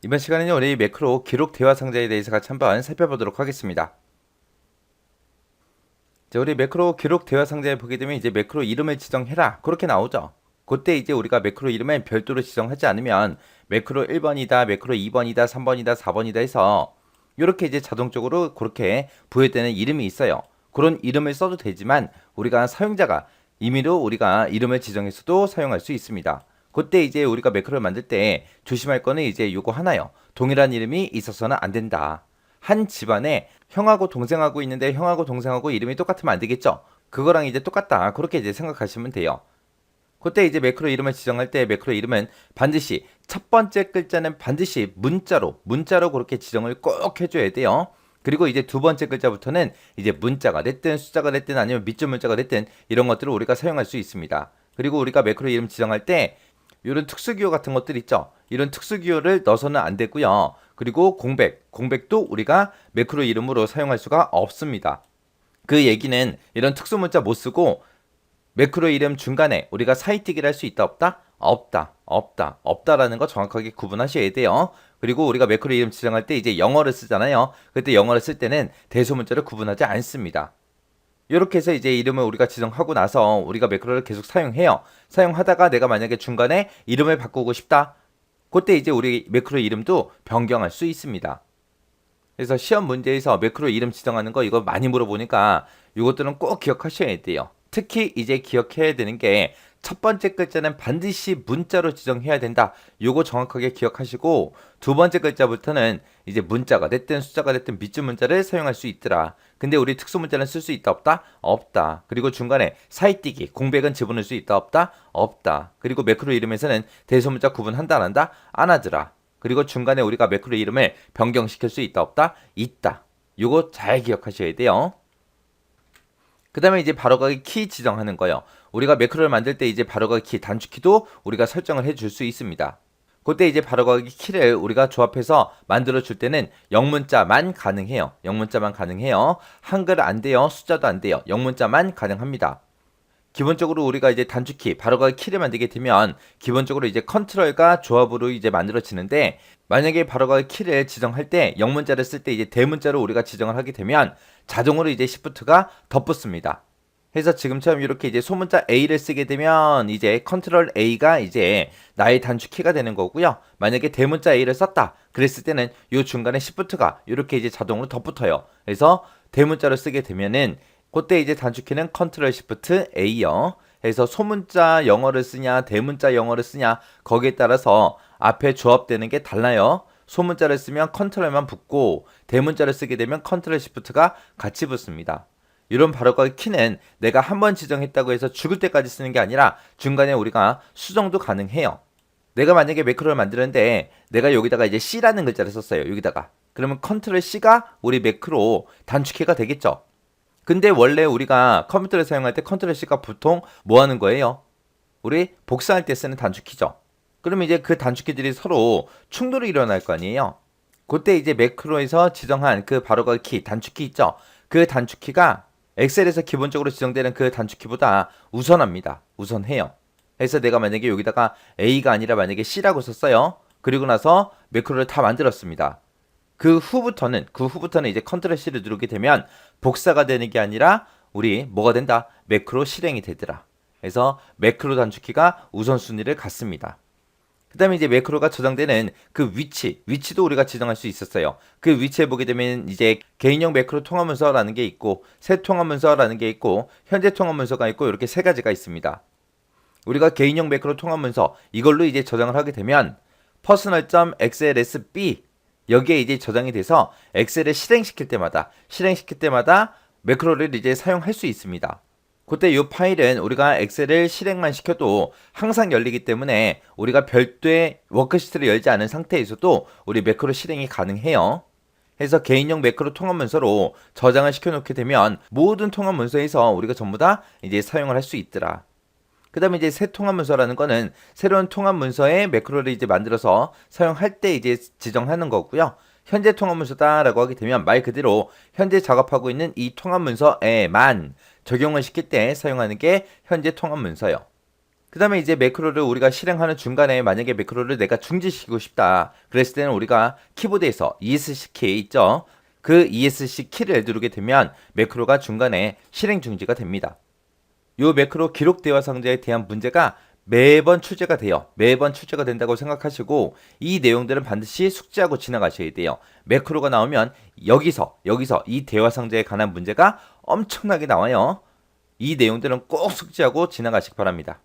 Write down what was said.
이번 시간에는 우리 매크로 기록 대화 상자에 대해서 같이 한번 살펴보도록 하겠습니다. 자, 우리 매크로 기록 대화 상자에 보게 되면 이제 매크로 이름을 지정해라 그렇게 나오죠. 그때 이제 우리가 매크로 이름을 별도로 지정하지 않으면 매크로 1번이다, 매크로 2번이다, 3번이다, 4번이다 해서 이렇게 이제 자동적으로 그렇게 부여되는 이름이 있어요. 그런 이름을 써도 되지만 우리가 사용자가 임의로 우리가 이름을 지정해서도 사용할 수 있습니다. 그때 이제 우리가 매크로를 만들 때 조심할 거는 이제 요거 하나요. 동일한 이름이 있어서는 안 된다. 한 집안에 형하고 동생하고 있는데 형하고 동생하고 이름이 똑같으면 안 되겠죠? 그거랑 이제 똑같다. 그렇게 이제 생각하시면 돼요. 그때 이제 매크로 이름을 지정할 때 매크로 이름은 반드시 첫 번째 글자는 반드시 문자로 그렇게 지정을 꼭 해줘야 돼요. 그리고 이제 두 번째 글자부터는 이제 문자가 됐든 숫자가 됐든 아니면 밑줄 문자가 됐든 이런 것들을 우리가 사용할 수 있습니다. 그리고 우리가 매크로 이름 지정할 때 이런 특수기호 같은 것들 있죠. 이런 특수기호를 넣어서는 안 되고요. 그리고 공백도 우리가 매크로 이름으로 사용할 수가 없습니다. 그 얘기는 이런 특수문자 못 쓰고 매크로 이름 중간에 우리가 사이틱이라 할 수 있다 없다? 없다라는 거 정확하게 구분하셔야 돼요. 그리고 우리가 매크로 이름 지정할 때 이제 영어를 쓰잖아요. 그때 영어를 쓸 때는 대소문자를 구분하지 않습니다. 이렇게 해서 이제 이름을 우리가 지정하고 나서 우리가 매크로를 계속 사용해요. 사용하다가 내가 만약에 중간에 이름을 바꾸고 싶다. 그때 이제 우리 매크로 이름도 변경할 수 있습니다. 그래서 시험 문제에서 매크로 이름 지정하는 거 이거 많이 물어보니까 이것들은 꼭 기억하셔야 돼요. 특히 이제 기억해야 되는 게 첫 번째 글자는 반드시 문자로 지정해야 된다. 요거 정확하게 기억하시고 두 번째 글자부터는 이제 문자가 됐든 숫자가 됐든 밑줄 문자를 사용할 수 있더라. 근데 우리 특수 문자는 쓸 수 있다 없다? 없다. 그리고 중간에 사이띄기, 공백은 집어넣을 수 있다 없다? 없다. 그리고 매크로 이름에서는 대소문자 구분한다 안 한다? 안 하더라. 그리고 중간에 우리가 매크로 이름을 변경시킬 수 있다 없다? 있다. 요거 잘 기억하셔야 돼요. 그 다음에 이제 바로가기 키 지정하는 거요. 우리가 매크로를 만들 때 이제 바로가기 키, 단축키도 우리가 설정을 해줄 수 있습니다. 그때 이제 바로가기 키를 우리가 조합해서 만들어 줄 때는 영문자만 가능해요. 영문자만 가능해요. 한글 안 돼요. 숫자도 안 돼요. 영문자만 가능합니다. 기본적으로 우리가 이제 단축키, 바로가기 키를 만들게 되면 기본적으로 이제 컨트롤과 조합으로 이제 만들어지는데 만약에 바로가기 키를 지정할 때 영문자를 쓸 때 이제 대문자로 우리가 지정을 하게 되면 자동으로 이제 시프트가 덧붙습니다. 그래서 지금처럼 이렇게 이제 소문자 A를 쓰게 되면 이제 컨트롤 A가 이제 나의 단축키가 되는 거고요. 만약에 대문자 A를 썼다. 그랬을 때는 이 중간에 시프트가 이렇게 이제 자동으로 덧붙어요. 그래서 대문자로 쓰게 되면은 그때 이제 단축키는 컨트롤 시프트 A요. 그래서 소문자 영어를 쓰냐 대문자 영어를 쓰냐 거기에 따라서 앞에 조합되는 게 달라요. 소문자를 쓰면 컨트롤만 붙고 대문자를 쓰게 되면 컨트롤 시프트가 같이 붙습니다. 이런 바로가기 키는 내가 한 번 지정했다고 해서 죽을 때까지 쓰는 게 아니라 중간에 우리가 수정도 가능해요. 내가 만약에 매크로를 만드는데 내가 여기다가 이제 C라는 글자를 썼어요. 여기다가. 그러면 컨트롤 C가 우리 매크로 단축키가 되겠죠. 근데 원래 우리가 컴퓨터를 사용할 때 컨트롤 C가 보통 뭐 하는 거예요? 우리 복사할 때 쓰는 단축키죠. 그러면 이제 그 단축키들이 서로 충돌이 일어날 거 아니에요? 그때 이제 매크로에서 지정한 그 바로가기 키, 단축키 있죠? 그 단축키가 엑셀에서 기본적으로 지정되는 그 단축키보다 우선합니다. 우선해요. 그래서 내가 만약에 여기다가 A가 아니라 만약에 C라고 썼어요. 그리고 나서 매크로를 다 만들었습니다. 그 후부터는 이제 컨트롤 C를 누르게 되면 복사가 되는 게 아니라 우리 뭐가 된다? 매크로 실행이 되더라. 그래서 매크로 단축키가 우선순위를 갖습니다. 그 다음에 이제 매크로가 저장되는 그 위치도 우리가 지정할 수 있었어요. 그 위치에 보게 되면 이제 개인용 매크로 통합 문서라는 게 있고 새 통합 문서라는 게 있고 현재 통합 문서가 있고 이렇게 세 가지가 있습니다. 우리가 개인용 매크로 통합 문서 이걸로 이제 저장을 하게 되면 personal.xlsb 여기에 이제 저장이 돼서 엑셀을 실행시킬 때마다 매크로를 이제 사용할 수 있습니다. 그때 이 파일은 우리가 엑셀을 실행만 시켜도 항상 열리기 때문에 우리가 별도의 워크시트를 열지 않은 상태에서도 우리 매크로 실행이 가능해요. 해서 개인용 매크로 통합 문서로 저장을 시켜놓게 되면 모든 통합 문서에서 우리가 전부 다 이제 사용을 할 수 있더라. 그 다음에 이제 새 통합 문서라는 거는 새로운 통합 문서에 매크로를 이제 만들어서 사용할 때 이제 지정하는 거고요. 현재 통합 문서다라고 하게 되면 말 그대로 현재 작업하고 있는 이 통합 문서에만 적용을 시킬 때 사용하는 게 현재 통합 문서요. 그 다음에 이제 매크로를 우리가 실행하는 중간에 만약에 매크로를 내가 중지시키고 싶다. 그랬을 때는 우리가 키보드에서 ESC 키 있죠? 그 ESC 키를 누르게 되면 매크로가 중간에 실행 중지가 됩니다. 요 매크로 기록 대화 상자에 대한 문제가 매번 출제가 돼요. 매번 출제가 된다고 생각하시고 이 내용들은 반드시 숙지하고 지나가셔야 돼요. 매크로가 나오면 여기서 이 대화 상자에 관한 문제가 엄청나게 나와요. 이 내용들은 꼭 숙지하고 지나가시기 바랍니다.